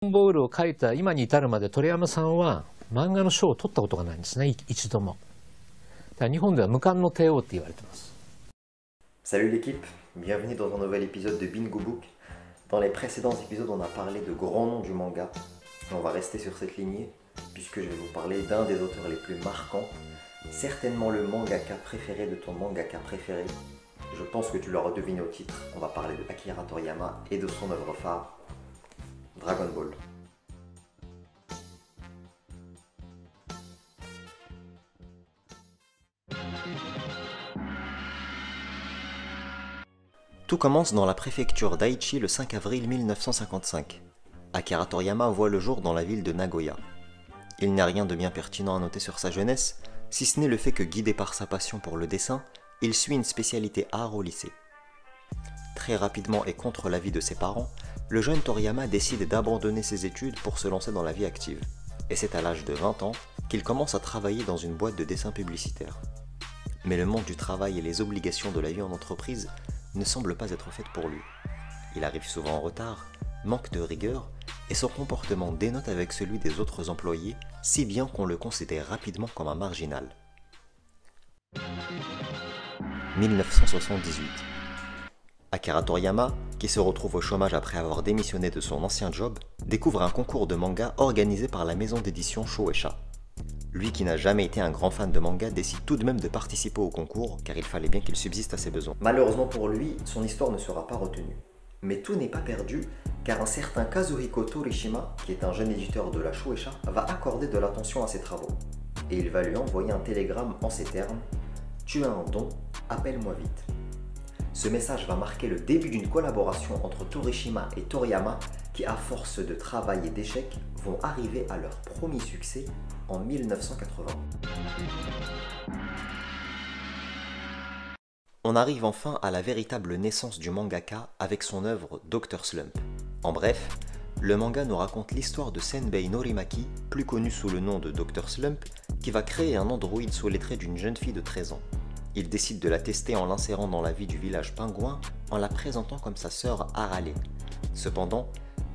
ボールを描いた今に至るまで鳥山さんは漫画の賞を取ったことがないんですね、一度も。だから日本では無冠の帝王って言われてます。 Salut l'équipe, bienvenue dans un nouvel épisode de Bingo Book. Dans les précédents épisodes, on a parlé de grands noms du manga. On va rester sur cette lignée, puisque je vais vous parler d'un des auteurs les plus marquants, certainement le mangaka préféré de ton mangaka préféré. Je pense que tu l'auras deviné au titre, on va parler de Akira Toriyama et de son œuvre phare, Dragon Ball. Tout commence dans la préfecture d'Aichi le 5 avril 1955. Akira Toriyama voit le jour dans la ville de Nagoya. Il n'y a rien de bien pertinent à noter sur sa jeunesse, si ce n'est le fait que, guidé par sa passion pour le dessin, il suit une spécialité art au lycée. Très rapidement et contre l'avis de ses parents, le jeune Toriyama décide d'abandonner ses études pour se lancer dans la vie active. Et c'est à l'âge de 20 ans qu'il commence à travailler dans une boîte de dessin publicitaire. Mais le monde du travail et les obligations de la vie en entreprise ne semblent pas être faites pour lui. Il arrive souvent en retard, manque de rigueur, et son comportement dénote avec celui des autres employés, si bien qu'on le considère rapidement comme un marginal. 1978. Akira Toriyama, qui se retrouve au chômage après avoir démissionné de son ancien job, découvre un concours de manga organisé par la maison d'édition Shueisha. Lui qui n'a jamais été un grand fan de manga décide tout de même de participer au concours car il fallait bien qu'il subsiste à ses besoins. Malheureusement pour lui, son histoire ne sera pas retenue. Mais tout n'est pas perdu car un certain Kazuhiko Torishima, qui est un jeune éditeur de la Shueisha, va accorder de l'attention à ses travaux. Et il va lui envoyer un télégramme en ces termes: « Tu as un don, appelle-moi vite ». Ce message va marquer le début d'une collaboration entre Torishima et Toriyama qui, à force de travail et d'échecs, vont arriver à leur premier succès en 1980. On arrive enfin à la véritable naissance du mangaka avec son œuvre Dr. Slump. En bref, le manga nous raconte l'histoire de Senbei Norimaki, plus connu sous le nom de Dr. Slump, qui va créer un androïde sous les traits d'une jeune fille de 13 ans. Il décide de la tester en l'insérant dans la vie du village pingouin en la présentant comme sa sœur Harale. Cependant,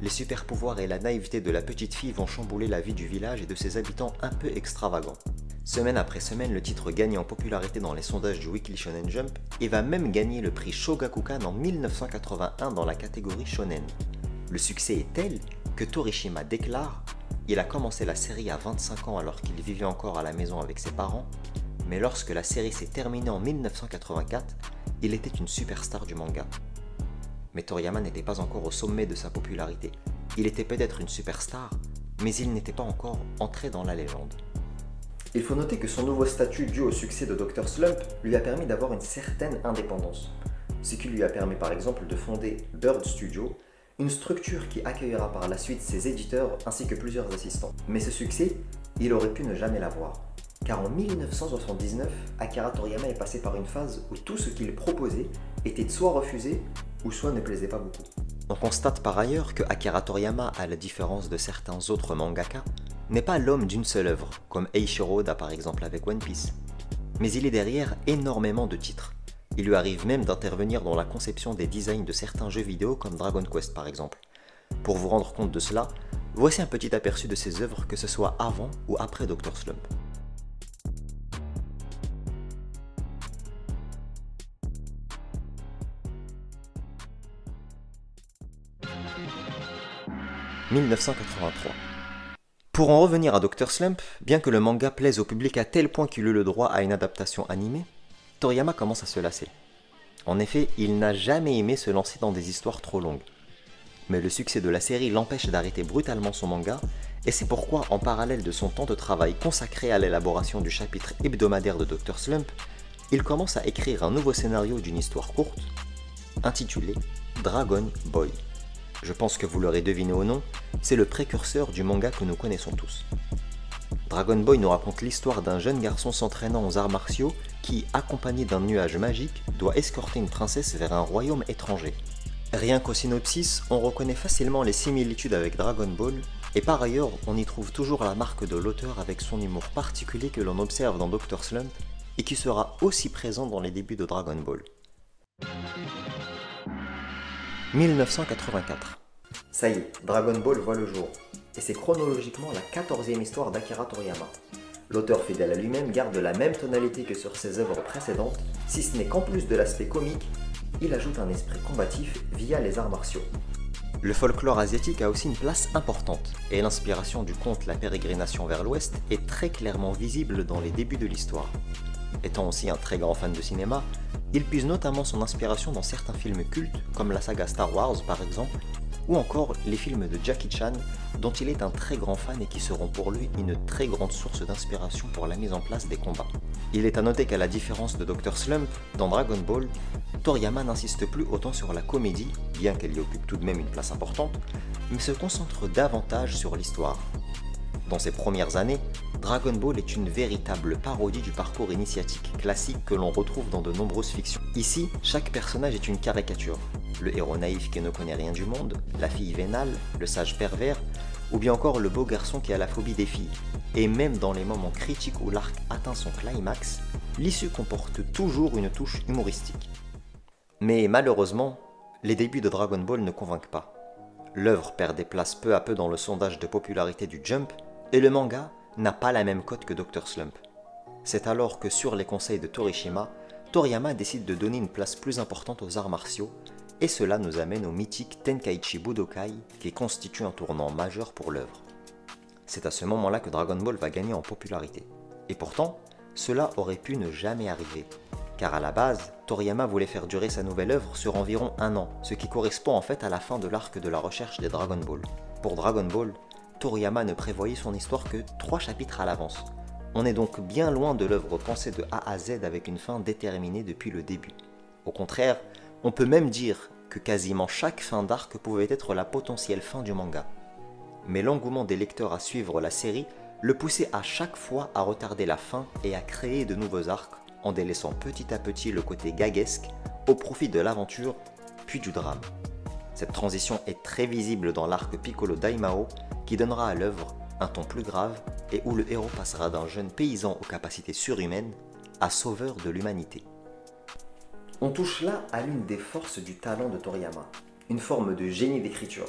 les super pouvoirs et la naïveté de la petite fille vont chambouler la vie du village et de ses habitants un peu extravagants. Semaine après semaine, le titre gagne en popularité dans les sondages du Weekly Shonen Jump et va même gagner le prix Shogakukan en 1981 dans la catégorie Shonen. Le succès est tel que Torishima déclare « Il a commencé la série à 25 ans alors qu'il vivait encore à la maison avec ses parents, mais lorsque la série s'est terminée en 1984, il était une superstar du manga. » Mais Toriyama n'était pas encore au sommet de sa popularité. Il était peut-être une superstar, mais il n'était pas encore entré dans la légende. Il faut noter que son nouveau statut dû au succès de Dr. Slump lui a permis d'avoir une certaine indépendance. Ce qui lui a permis par exemple de fonder Bird Studio, une structure qui accueillera par la suite ses éditeurs ainsi que plusieurs assistants. Mais ce succès, il aurait pu ne jamais l'avoir. Car en 1979, Akira Toriyama est passé par une phase où tout ce qu'il proposait était soit refusé ou soit ne plaisait pas beaucoup. On constate par ailleurs que Akira Toriyama, à la différence de certains autres mangaka, n'est pas l'homme d'une seule œuvre, comme Eiichiro Oda par exemple avec One Piece. Mais il est derrière énormément de titres. Il lui arrive même d'intervenir dans la conception des designs de certains jeux vidéo comme Dragon Quest par exemple. Pour vous rendre compte de cela, voici un petit aperçu de ses œuvres que ce soit avant ou après Dr. Slump. « 1983. Pour en revenir à Dr. Slump, bien que le manga plaise au public à tel point qu'il eut le droit à une adaptation animée, Toriyama commence à se lasser. En effet, il n'a jamais aimé se lancer dans des histoires trop longues. Mais le succès de la série l'empêche d'arrêter brutalement son manga, et c'est pourquoi, en parallèle de son temps de travail consacré à l'élaboration du chapitre hebdomadaire de Dr. Slump, il commence à écrire un nouveau scénario d'une histoire courte, intitulée Dragon Boy. Je pense que vous l'aurez deviné au nom, c'est le précurseur du manga que nous connaissons tous. Dragon Boy nous raconte l'histoire d'un jeune garçon s'entraînant aux arts martiaux qui, accompagné d'un nuage magique, doit escorter une princesse vers un royaume étranger. Rien qu'au synopsis, on reconnaît facilement les similitudes avec Dragon Ball, et par ailleurs, on y trouve toujours la marque de l'auteur avec son humour particulier que l'on observe dans Dr. Slump, et qui sera aussi présent dans les débuts de Dragon Ball. 1984. Ça y est, Dragon Ball voit le jour, et c'est chronologiquement la 14e histoire d'Akira Toriyama. L'auteur fidèle à lui-même garde la même tonalité que sur ses œuvres précédentes, si ce n'est qu'en plus de l'aspect comique, il ajoute un esprit combatif via les arts martiaux. Le folklore asiatique a aussi une place importante, et l'inspiration du conte La Pérégrination vers l'Ouest est très clairement visible dans les débuts de l'histoire. Étant aussi un très grand fan de cinéma, il puise notamment son inspiration dans certains films cultes, comme la saga Star Wars par exemple, ou encore les films de Jackie Chan, dont il est un très grand fan et qui seront pour lui une très grande source d'inspiration pour la mise en place des combats. Il est à noter qu'à la différence de Dr. Slump, dans Dragon Ball, Toriyama n'insiste plus autant sur la comédie, bien qu'elle y occupe tout de même une place importante, mais se concentre davantage sur l'histoire. Dans ses premières années, Dragon Ball est une véritable parodie du parcours initiatique classique que l'on retrouve dans de nombreuses fictions. Ici, chaque personnage est une caricature. Le héros naïf qui ne connaît rien du monde, la fille vénale, le sage pervers, ou bien encore le beau garçon qui a la phobie des filles. Et même dans les moments critiques où l'arc atteint son climax, l'issue comporte toujours une touche humoristique. Mais malheureusement, les débuts de Dragon Ball ne convainquent pas. L'œuvre perd des places peu à peu dans le sondage de popularité du Jump, et le manga n'a pas la même cote que Dr. Slump. C'est alors que sur les conseils de Torishima, Toriyama décide de donner une place plus importante aux arts martiaux, et cela nous amène au mythique Tenkaichi Budokai qui constitue un tournant majeur pour l'œuvre. C'est à ce moment-là que Dragon Ball va gagner en popularité. Et pourtant, cela aurait pu ne jamais arriver, car à la base, Toriyama voulait faire durer sa nouvelle œuvre sur environ 1 an, ce qui correspond en fait à la fin de l'arc de la recherche des Dragon Ball. Pour Dragon Ball, Toriyama ne prévoyait son histoire que 3 chapitres à l'avance. On est donc bien loin de l'œuvre pensée de A à Z avec une fin déterminée depuis le début. Au contraire, on peut même dire que quasiment chaque fin d'arc pouvait être la potentielle fin du manga. Mais l'engouement des lecteurs à suivre la série le poussait à chaque fois à retarder la fin et à créer de nouveaux arcs, en délaissant petit à petit le côté gaguesque au profit de l'aventure, puis du drame. Cette transition est très visible dans l'arc Piccolo Daimao, qui donnera à l'œuvre un ton plus grave et où le héros passera d'un jeune paysan aux capacités surhumaines à sauveur de l'humanité. On touche là à l'une des forces du talent de Toriyama, une forme de génie d'écriture.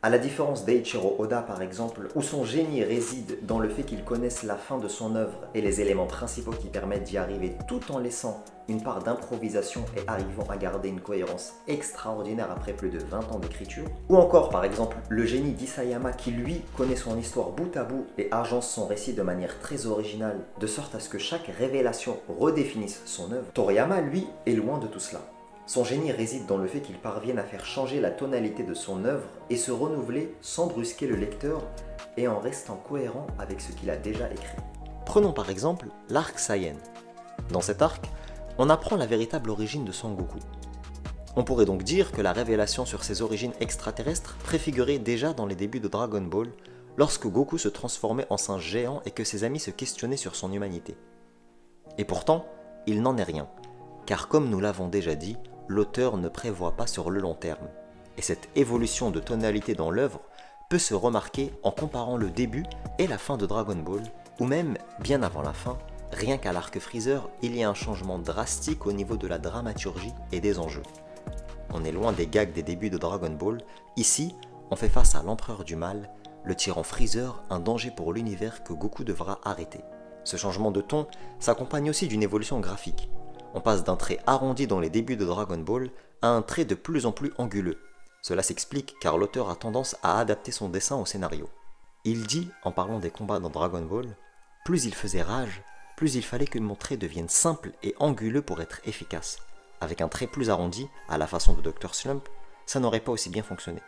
À la différence d'Eiichiro Oda par exemple, où son génie réside dans le fait qu'il connaisse la fin de son œuvre et les éléments principaux qui permettent d'y arriver tout en laissant une part d'improvisation et arrivant à garder une cohérence extraordinaire après plus de 20 ans d'écriture. Ou encore par exemple le génie d'Isayama qui lui connaît son histoire bout à bout et agence son récit de manière très originale, de sorte à ce que chaque révélation redéfinisse son œuvre. Toriyama lui est loin de tout cela. Son génie réside dans le fait qu'il parvienne à faire changer la tonalité de son œuvre et se renouveler sans brusquer le lecteur et en restant cohérent avec ce qu'il a déjà écrit. Prenons par exemple l'arc Saiyan. Dans cet arc, on apprend la véritable origine de Son Goku. On pourrait donc dire que la révélation sur ses origines extraterrestres préfigurait déjà dans les débuts de Dragon Ball, lorsque Goku se transformait en singe géant et que ses amis se questionnaient sur son humanité. Et pourtant, il n'en est rien, car comme nous l'avons déjà dit, l'auteur ne prévoit pas sur le long terme. Et cette évolution de tonalité dans l'œuvre peut se remarquer en comparant le début et la fin de Dragon Ball, ou même, bien avant la fin, rien qu'à l'arc Freezer, il y a un changement drastique au niveau de la dramaturgie et des enjeux. On est loin des gags des débuts de Dragon Ball, ici, on fait face à l'empereur du mal, le tyran Freezer, un danger pour l'univers que Goku devra arrêter. Ce changement de ton s'accompagne aussi d'une évolution graphique. On passe d'un trait arrondi dans les débuts de Dragon Ball à un trait de plus en plus anguleux. Cela s'explique car l'auteur a tendance à adapter son dessin au scénario. Il dit, en parlant des combats dans Dragon Ball, « Plus il faisait rage, plus il fallait que mon trait devienne simple et anguleux pour être efficace. Avec un trait plus arrondi, à la façon de Dr. Slump, ça n'aurait pas aussi bien fonctionné. »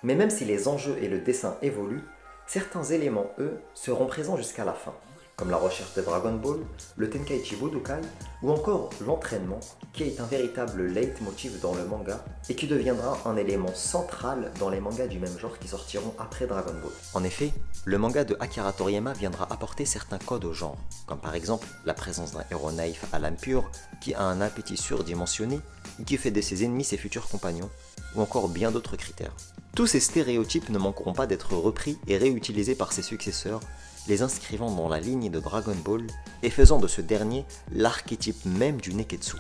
Mais même si les enjeux et le dessin évoluent, certains éléments, eux, seront présents jusqu'à la fin, comme la recherche de Dragon Ball, le Tenkaichi Budokai, ou encore l'entraînement, qui est un véritable leitmotiv dans le manga, et qui deviendra un élément central dans les mangas du même genre qui sortiront après Dragon Ball. En effet, le manga de Akira Toriyama viendra apporter certains codes au genre, comme par exemple la présence d'un héros naïf à l'âme pure, qui a un appétit surdimensionné, et qui fait de ses ennemis ses futurs compagnons, ou encore bien d'autres critères. Tous ces stéréotypes ne manqueront pas d'être repris et réutilisés par ses successeurs, les inscrivant dans la ligne de Dragon Ball et faisant de ce dernier l'archétype même du Neketsu.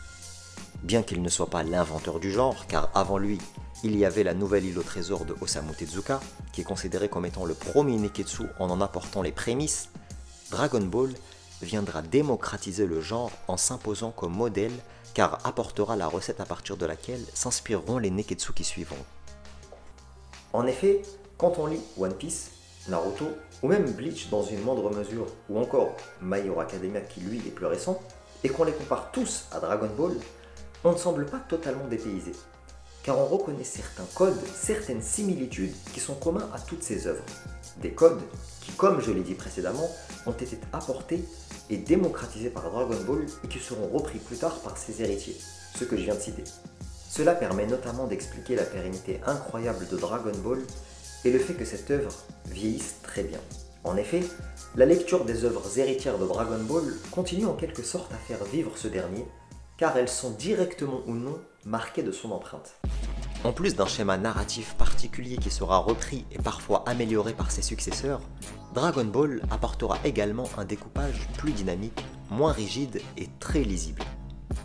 Bien qu'il ne soit pas l'inventeur du genre, car avant lui, il y avait la nouvelle île au trésor de Osamu Tezuka, qui est considérée comme étant le premier Neketsu en apportant les prémices, Dragon Ball viendra démocratiser le genre en s'imposant comme modèle car apportera la recette à partir de laquelle s'inspireront les Neketsu qui suivront. En effet, quand on lit One Piece, Naruto ou même Bleach dans une moindre mesure, ou encore My Hero Academia qui lui est plus récent, et qu'on les compare tous à Dragon Ball, on ne semble pas totalement dépaysé, car on reconnaît certains codes, certaines similitudes qui sont communs à toutes ces œuvres. Des codes qui, comme je l'ai dit précédemment, ont été apportés et démocratisés par Dragon Ball et qui seront repris plus tard par ses héritiers, ceux que je viens de citer. Cela permet notamment d'expliquer la pérennité incroyable de Dragon Ball et le fait que cette œuvre vieillisse très bien. En effet, la lecture des œuvres héritières de Dragon Ball continue en quelque sorte à faire vivre ce dernier, car elles sont directement ou non marquées de son empreinte. En plus d'un schéma narratif particulier qui sera repris et parfois amélioré par ses successeurs, Dragon Ball apportera également un découpage plus dynamique, moins rigide et très lisible.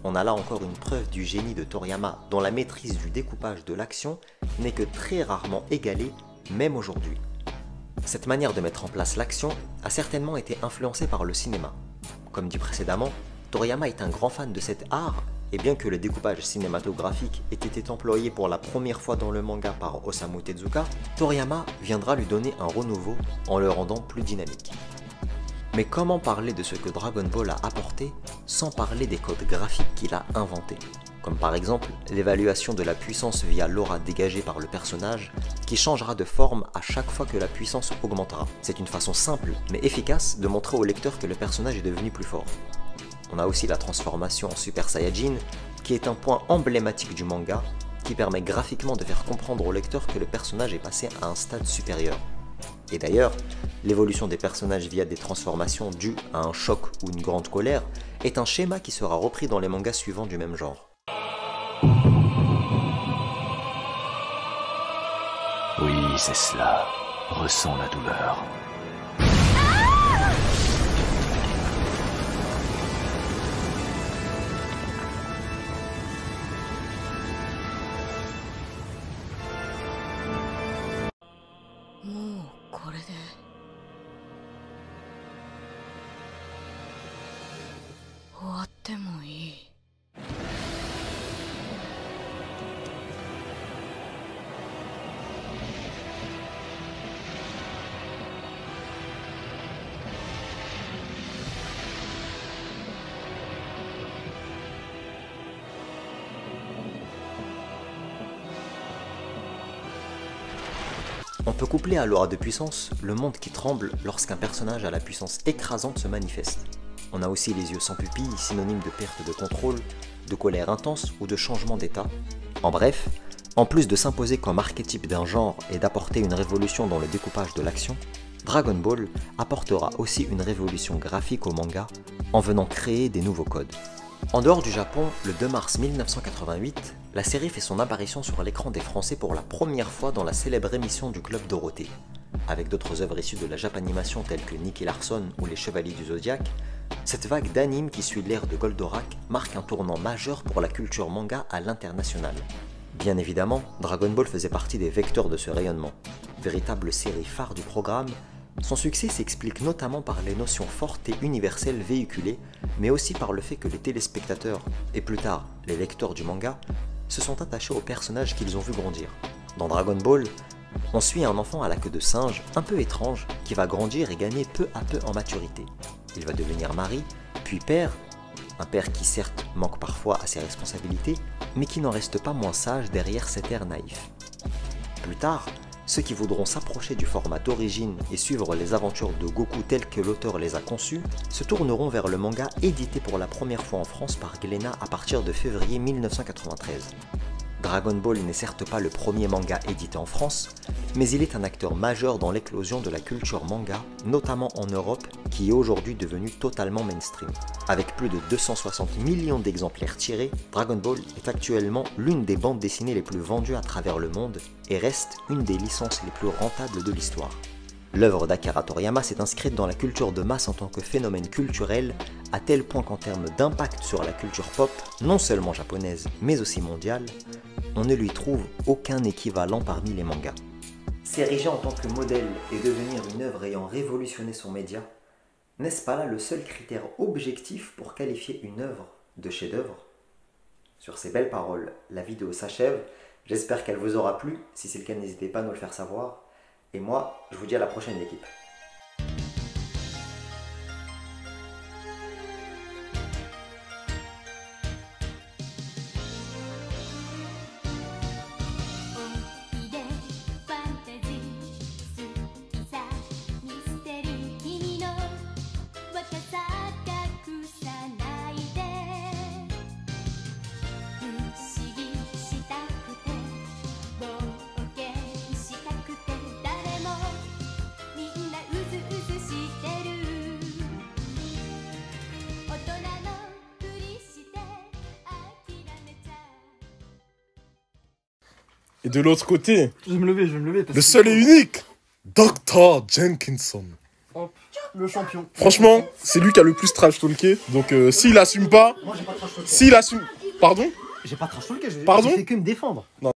On a là encore une preuve du génie de Toriyama dont la maîtrise du découpage de l'action n'est que très rarement égalée, même aujourd'hui. Cette manière de mettre en place l'action a certainement été influencée par le cinéma. Comme dit précédemment, Toriyama est un grand fan de cet art, et bien que le découpage cinématographique ait été employé pour la première fois dans le manga par Osamu Tezuka, Toriyama viendra lui donner un renouveau en le rendant plus dynamique. Mais comment parler de ce que Dragon Ball a apporté sans parler des codes graphiques qu'il a inventés, comme par exemple l'évaluation de la puissance via l'aura dégagée par le personnage qui changera de forme à chaque fois que la puissance augmentera. C'est une façon simple mais efficace de montrer au lecteur que le personnage est devenu plus fort. On a aussi la transformation en Super Saiyajin qui est un point emblématique du manga qui permet graphiquement de faire comprendre au lecteur que le personnage est passé à un stade supérieur. Et d'ailleurs, l'évolution des personnages via des transformations dues à un choc ou une grande colère est un schéma qui sera repris dans les mangas suivants du même genre. Oui, c'est cela. Ressens la douleur. On peut coupler à l'aura de puissance le monde qui tremble lorsqu'un personnage à la puissance écrasante se manifeste. On a aussi les yeux sans pupille, synonyme de perte de contrôle, de colère intense ou de changement d'état. En bref, en plus de s'imposer comme archétype d'un genre et d'apporter une révolution dans le découpage de l'action, Dragon Ball apportera aussi une révolution graphique au manga en venant créer des nouveaux codes. En dehors du Japon, le 2 mars 1988, la série fait son apparition sur l'écran des Français pour la première fois dans la célèbre émission du Club Dorothée. Avec d'autres œuvres issues de la Japanimation telles que Nicky Larson ou Les Chevaliers du Zodiaque, cette vague d'anime qui suit l'ère de Goldorak marque un tournant majeur pour la culture manga à l'international. Bien évidemment, Dragon Ball faisait partie des vecteurs de ce rayonnement. Véritable série phare du programme, son succès s'explique notamment par les notions fortes et universelles véhiculées, mais aussi par le fait que les téléspectateurs, et plus tard les lecteurs du manga, se sont attachés aux personnages qu'ils ont vus grandir. Dans Dragon Ball, on suit un enfant à la queue de singe, un peu étrange, qui va grandir et gagner peu à peu en maturité. Il va devenir mari, puis père, un père qui certes manque parfois à ses responsabilités, mais qui n'en reste pas moins sage derrière cet air naïf. Plus tard, ceux qui voudront s'approcher du format d'origine et suivre les aventures de Goku telles que l'auteur les a conçues, se tourneront vers le manga édité pour la première fois en France par Glénat à partir de février 1993. Dragon Ball n'est certes pas le premier manga édité en France, mais il est un acteur majeur dans l'éclosion de la culture manga, notamment en Europe, qui est aujourd'hui devenue totalement mainstream. Avec plus de 260 millions d'exemplaires tirés, Dragon Ball est actuellement l'une des bandes dessinées les plus vendues à travers le monde et reste une des licences les plus rentables de l'histoire. L'œuvre d'Akira Toriyama s'est inscrite dans la culture de masse en tant que phénomène culturel, à tel point qu'en termes d'impact sur la culture pop, non seulement japonaise, mais aussi mondiale, on ne lui trouve aucun équivalent parmi les mangas. S'ériger en tant que modèle et devenir une œuvre ayant révolutionné son média, n'est-ce pas là le seul critère objectif pour qualifier une œuvre de chef-d'œuvre? Sur ces belles paroles, la vidéo s'achève. J'espère qu'elle vous aura plu. Si c'est le cas, n'hésitez pas à nous le faire savoir. Et moi, je vous dis à la prochaine, l'équipe. Et de l'autre côté, Je vais me lever. Parce le que- seul et unique, Dr. Jenkinson. Hop, le champion. Franchement, c'est lui qui a le plus trash talké. Donc s'il assume pas, Moi, j'ai pas trash talké. s'il assume... Pardon? J'ai pas trash talké, Pardon j'ai fait que me défendre.